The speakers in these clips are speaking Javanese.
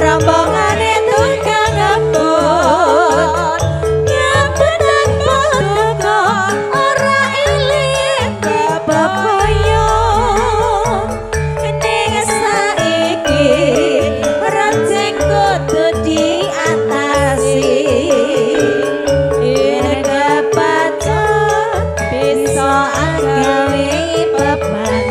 rombongane tukang ngebut nyabetan paduka ora eling bebaya ning saiki rancing kudu diatasi yen kepacet bisa agawe beban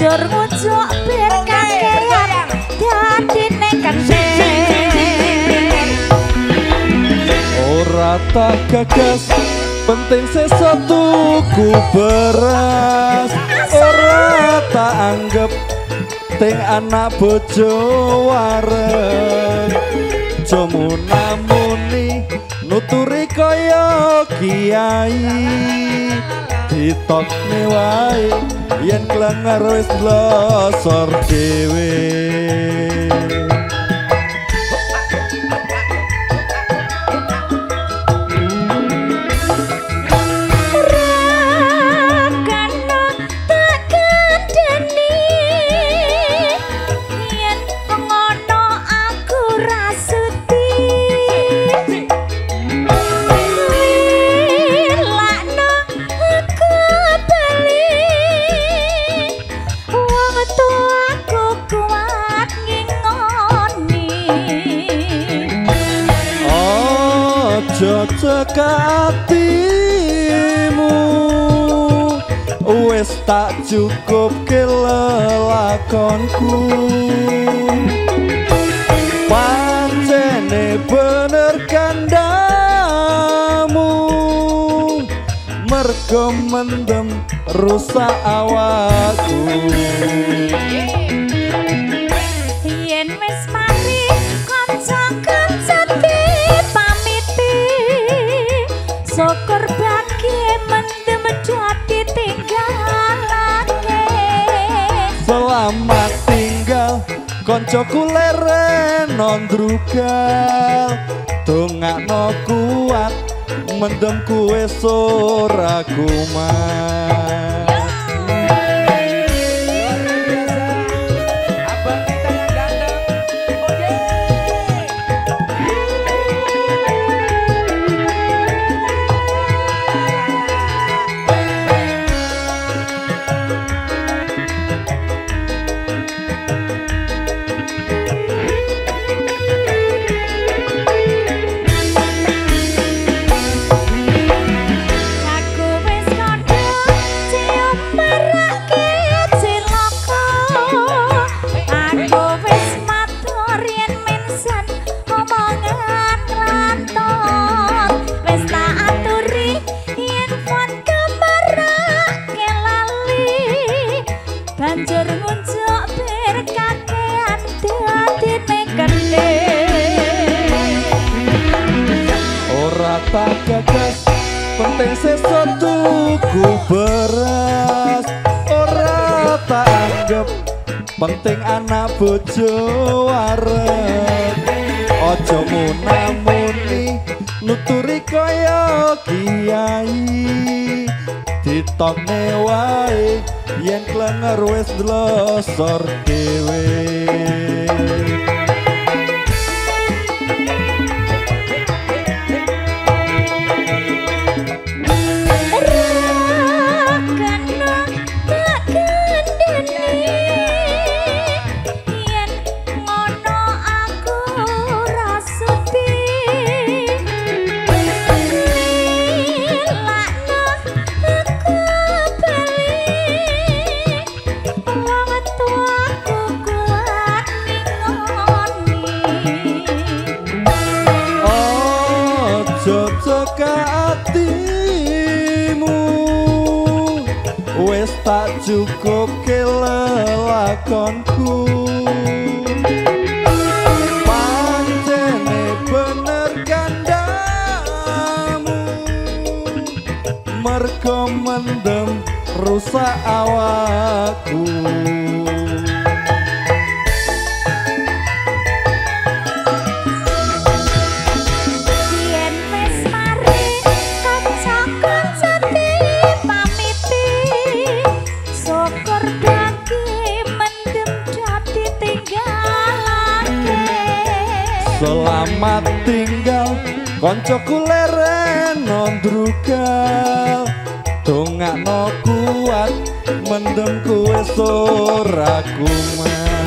banjur ngucuk bir kakean dadine kendir ora tak gagas penting sesuk tuku beras ora tak anggap ting anak bojo wareg jomu namuni nuturi kaya kiai ditokne wae yen klenger wis losor dhewe cekatimu wis tak cukup ke lelakonku pancene bener kandamu mergo mendem rusak awakku yen wis mari kanca-kanca syukur bagi mendem dadi tinggalake selamat tinggal koncoku leren nondrugal dongakno kuat mendem kuwe ora kumat banjur nguncuk bir kakean dadine kendir ora tak gagas penting sesuk tuku beras ora tak anggap penting anak bojo wareg aja munamuni nuturi kaya kiai ditokne wae yen klenger wis losor dhewe atimu wis tak cukup ke lelakonku pancene bener kandamu mergo mendem rusak awakku selamat tinggal koncoku leren nondrugal dongakno kuat mendem kuwe ora kumat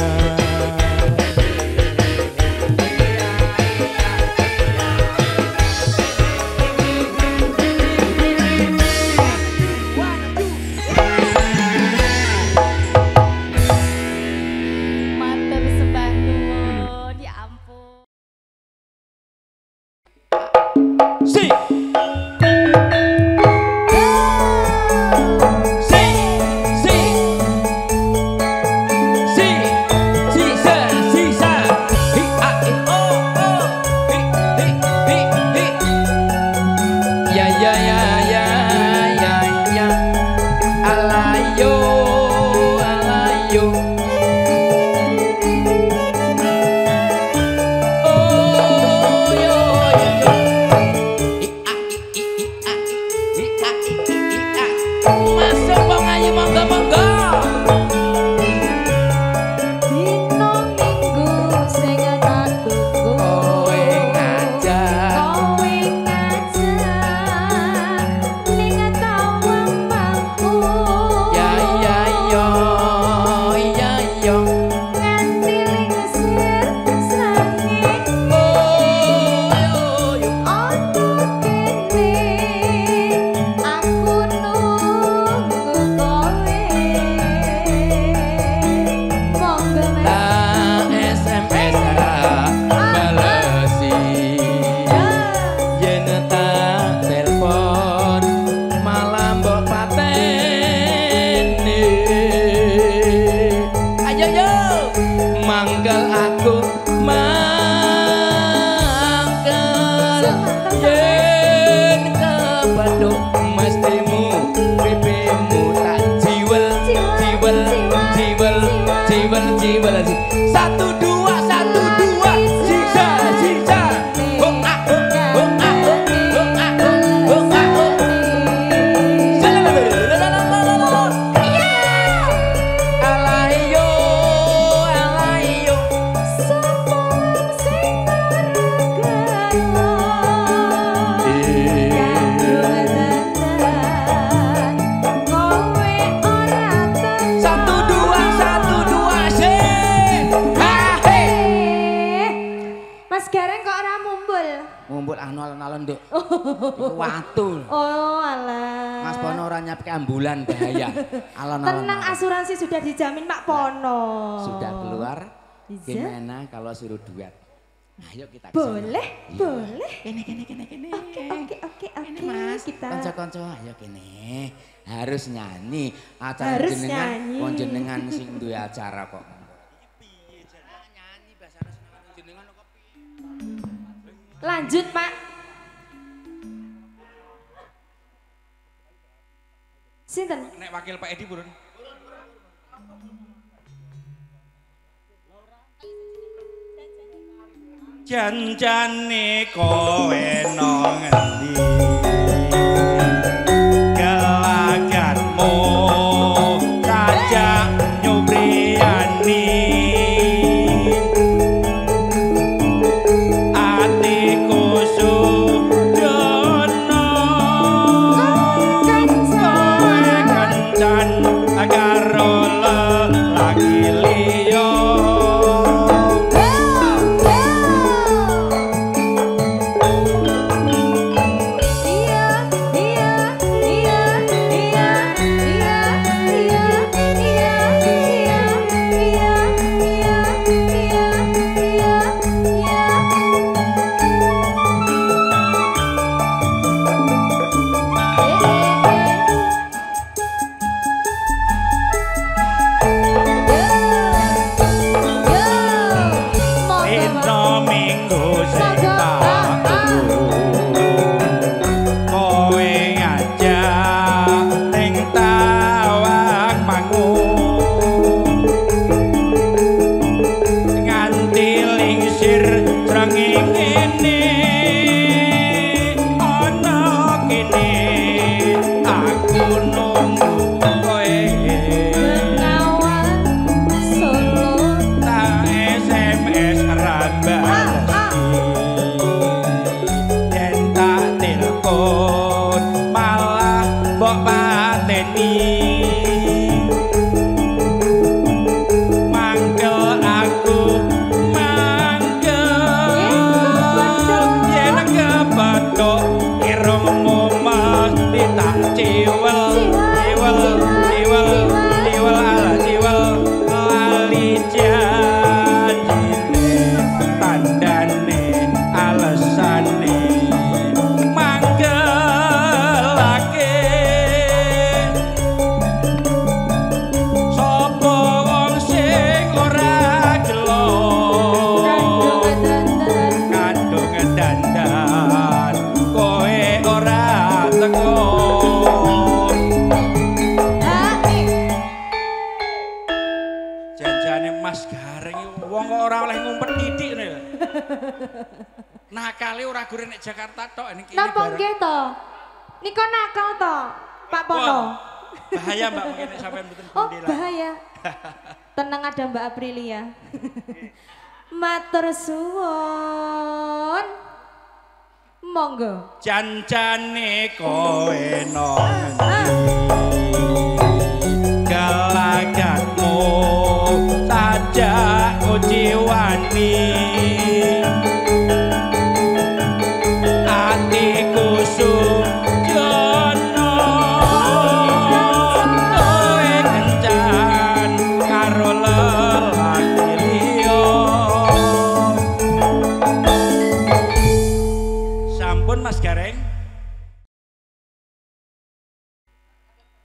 Watul. Oh alah. Mas Pono ora nyapke ambulan bahaya. Alon-alon. Tenang, asuransi sudah dijamin Pak Pono. Sudah keluar. Bisa? Gimana kalau suruh duet? Ayo kita boleh, ya. boleh. Kene. Oke. Mas, kita. konco-konco ayo kene. Harus nyanyi. Acara Harus jenengan, nyanyi. kon jenengan sing duwe acara kok. Nyanyi bahasa jenengan kok. Lanjut, Pak. Sinten? Nek wakil Pak Edi purun. Janjane kowe nang endi gelagatmu tajak nyubriyani atiku sudono kowe kencan karo lelaki liya. Nakale ora gure nek Jakarta tok niki. Napa nggih to? Nika nakal to, Pak Pono. Bahaya Mbak mungkin nek sampean mboten Oh, bendela. bahaya. Tenang ada Mbak Aprilia. Matur suwun. Monggo. Jancane kowe nang galagatmu sajak kuciwani atiku sujono kowe kencan karo lelaki liya sampun Mas Gareng.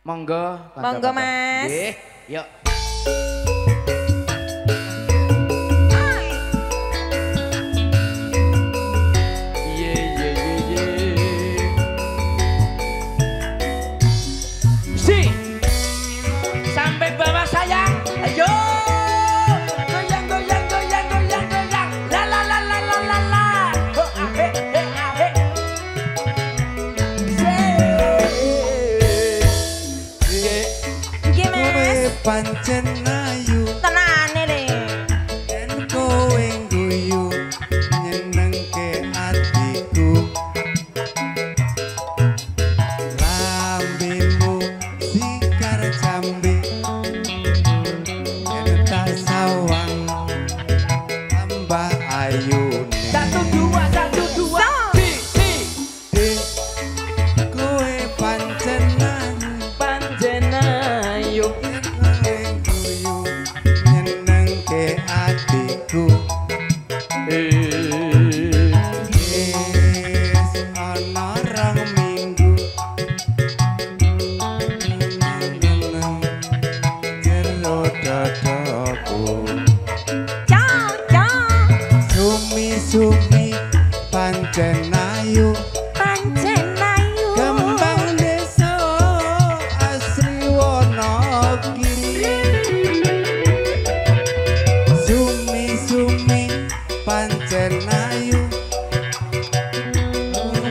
Monggo. Monggo, Mas. Nggih, yuk. Ye ye ye ye. Si. Sampai bawah saya. Ayo. Goyang goyang goyang goyang goyang. La la la la la la la. Oh, ahe ahe. Nggih, Mas. Pancen ayu Tenane le. yen kowe guyu nyenengke atiku lambemu sikar jambe yen tak sawang tambah ayune Satu dua si si kowe pancen ayu panjenayu yen kowe guyu nyenengke atiku Yes, ana rong minggu jero dadaku Cok cok. sumi-sumi pancen ayu Pancen ayu. kembang desa asri Wonogiri sumi-sumi pancen ayu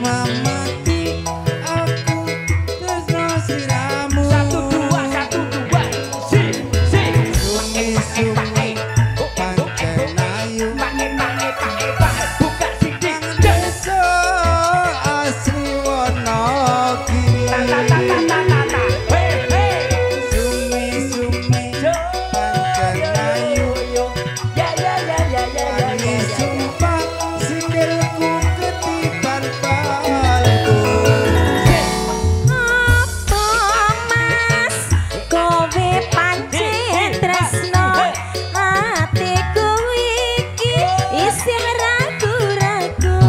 mamati aku tresno siramu satu dua si si sumi-sumi pancen ayu pakai buka sidik desa asri Wonogiri sumi-sumi pancen ayu Wani sumpah sikilku ketiban palku Apa Mas? Kowe pancen tresno. Atiku iki isih ragu-ragu.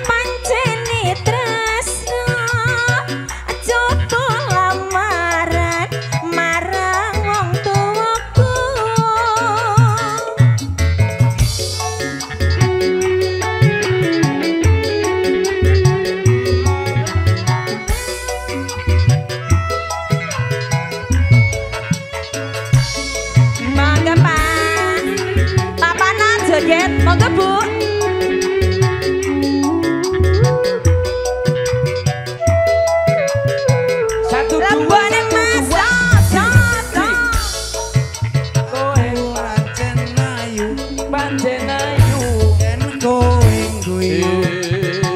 Pancene tresno. Coba lamaran marang wong tuwaku. Mangga Pak. Papanan joget, monggo Bu. satu Lambane Mas. Cok cok. kowe pancen ayu panjenayu yen kowe guyu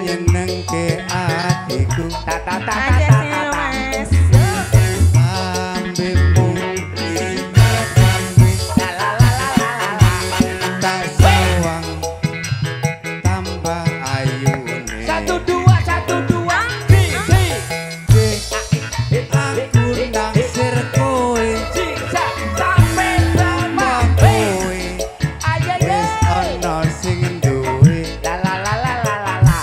nyenengke atiku Pancen Mas. lambemu sikar jambe tak sawang tambah ayune satu dua si aku naksir kowe si sampai tambah bawah kowe ayo wis ana sing duwe la la la la la la la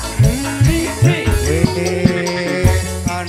si si wis ana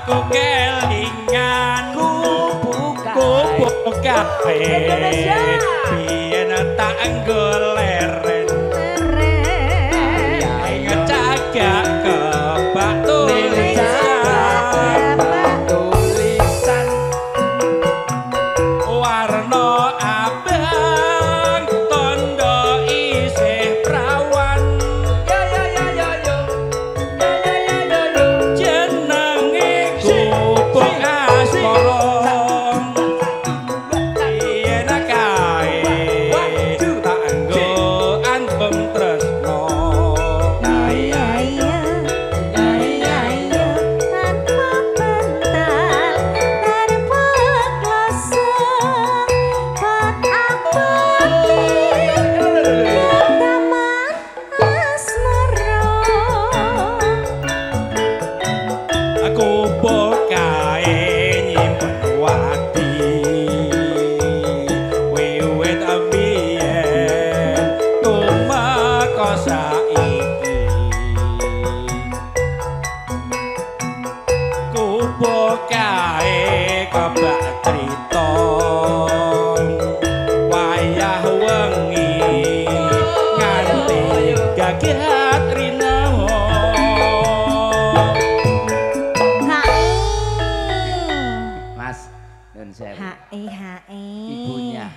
aku kelingan kupu kae biyen tak goleren inget cagak kebak tulisan warna abang tondo isih prawan jenenge gubuk asmara yen kae tak nggo anthem tresno aku bokae nyimpen wati wiwit biyen tumeka saiki ku bokae kebak crita wayah wengi nganti gagiat rina Mas, nun sewu. Hai. Ibunya,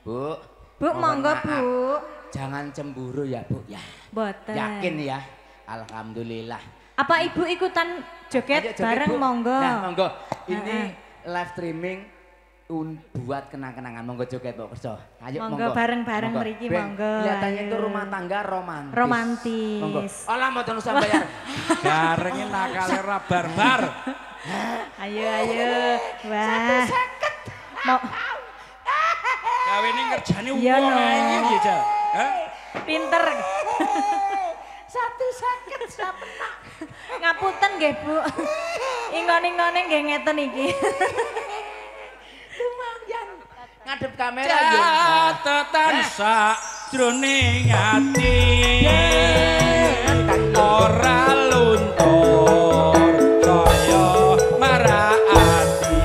Bu. Bu, mohon monggo, maaf. Bu. Jangan cemburu ya, Bu ya. Boten. Yakin ya? Alhamdulillah. Apa Ibu ikutan joget, Ayo joget, bareng Bu. monggo? Nah, monggo. Ini Heeh. live streaming buat kenang-kenangan. Monggo joget, Bu Kerso. Ayo Monggo, bareng-bareng mriki, Ben, monggo. Kelihatannya Ayo. itu rumah tangga romantis. Romantis. Monggo. Alah mboten usah bayar. garenge nakale ra barbar Ayo. Wah. Mau gawene ngerjani Iya, wong no. ae iki ya Jal. Hah? pinter. 150 sapenak. Ngapunten nggih, Bu. Ingon-ingone nggih ngeten iki. Lumayan. Ngadep kamera nggih. Catatan sakjroning ati ora luntur kaya marati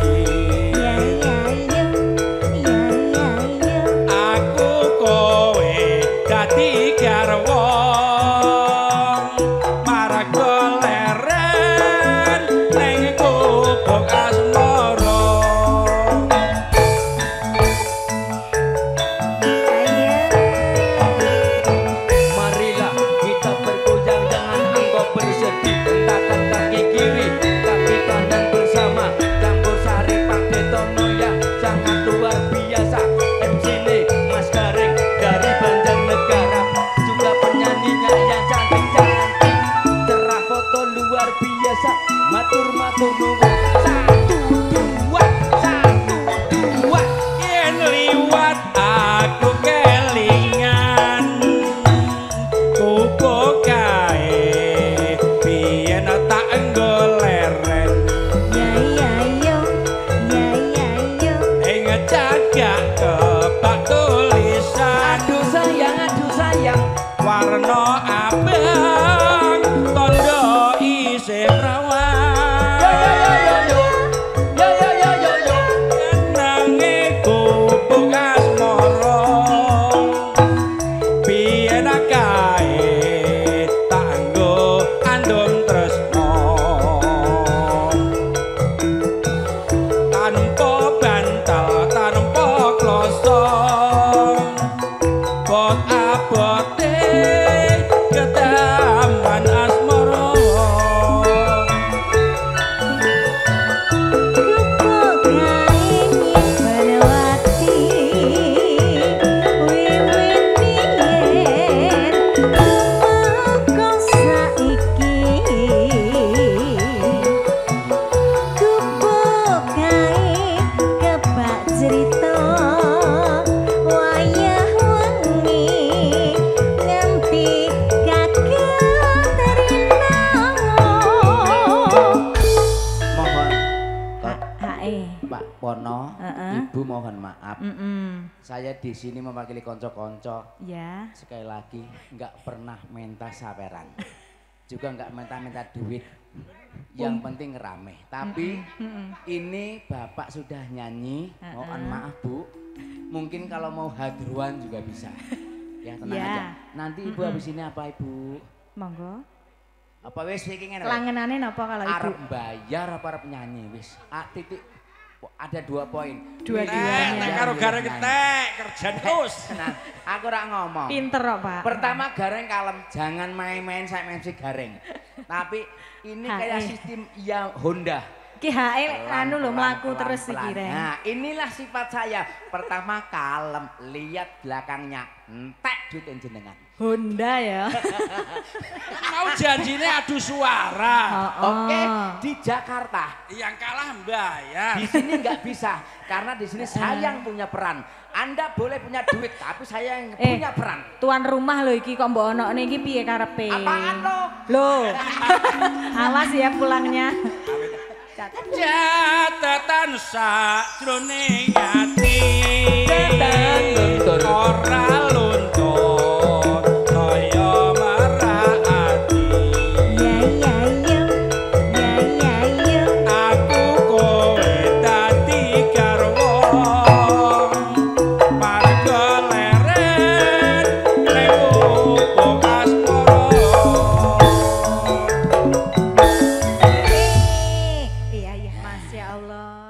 aku kowe dadi garwa marga leren ning gubuk asmara Marilah kita bergoyang dengan engkau bersedih hentakan kaki kiri kaki kanan bersama campur sari Pak Betono yang sangat luar biasa MC ini Mas Garing dari Banjarnegara juga penyanyinya yang cantik-cantik cerah foto luar biasa matur nuwun satu dua yen liwat aku kelingan kupu kae biyen tak goleren ing cagak kebak tulisan aduh sayang warna abang tondo isih prawan jenenge gubuk asmara biyen kae tak nggo andum tresno tanpa bantal tanpa kloso bot abote ketaman asmara Cerita wayah wengi nganti gagal terina. mohon Hae. Pak Pono, Heeh. Ibu mohon maaf. Mm-mm. Saya di sini mewakili konco-konco. Ya. Sekali lagi nggak pernah minta saweran, juga nggak minta duit. Yang penting rame. Tapi ini Bapak sudah nyanyi. Mohon maaf Bu. Mungkin kalau mau hadruan juga bisa. Ya tenang Ya. aja. Nanti Ibu habis ini apa Ibu? Monggo. Apa wis iki ngene? Langenane napa kalau Ibu? Arep bayar apa arep nyanyi wis. Titik. Ada 2 poin. Dua-duanya. Nek karo gareng ketek kerjaan terus. Nah, aku ora ngomong. Pinter kok, Pak. Pertama gareng kalem, jangan main-main saya MC gareng. Tapi ini kayak sistem ya Honda. Ki hae anu lho mlaku Pelan-pelan, terus iki pelan. Reng. Nah, inilah sifat saya. Pertama kalem, lihat belakangnya, entek duit jenengan. Honda ya. Mau janjinya adu suara. Oke, di Jakarta. Yang kalah bayar. Di sini nggak bisa karena di sini saya yang punya peran. Anda boleh punya duit, tapi saya yang punya peran. Tuan rumah lho iki kok mbok onokne iki piye karepe? Apaan lo? Loh. Awas ya pulangnya. Catatan sakjroning ati. Ora luntur kaya merati. Ya. Aku kowe dadi garwa. Marga leren ning upuk asmara. Iya, Masya Allah.